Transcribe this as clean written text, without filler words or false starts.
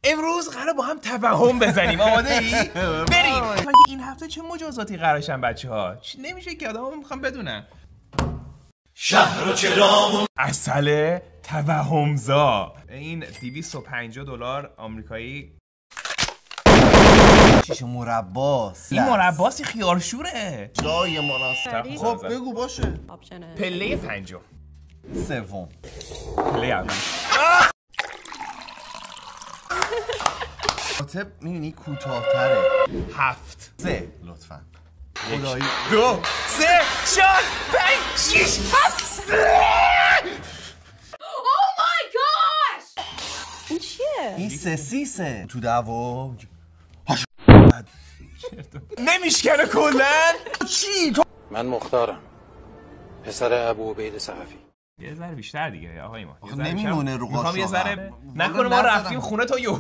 امروز قراره با هم تفاهم بزنیم. آماده ای؟ بریم. این هفته چه مجازاتی قرارشن بچه‌ها؟ نمیشه که آدم‌ها میخوام بدونن. شهر چرا عسل توهمزا. این $250 آمریکایی. چیشه مرباست. این مرباسی خیارشوره. جای مناسب. خب بگو باشه. پله پنجم. سوم. پله اول. کاتب میبینی کوتاه‌تره. 7 3 لطفاً. خدایی 2 3 4 5 6 7. این چیه؟ این سه تو دعوا نمیشکنه کلن. چی تو؟ من مختارم، پسر ابو عبید صحفی. یه ذره بیشتر دیگه آقای ما. نمیمونه رو قاشق. میخوام یه ذره نکنه ما رفتیم خونه تا یهو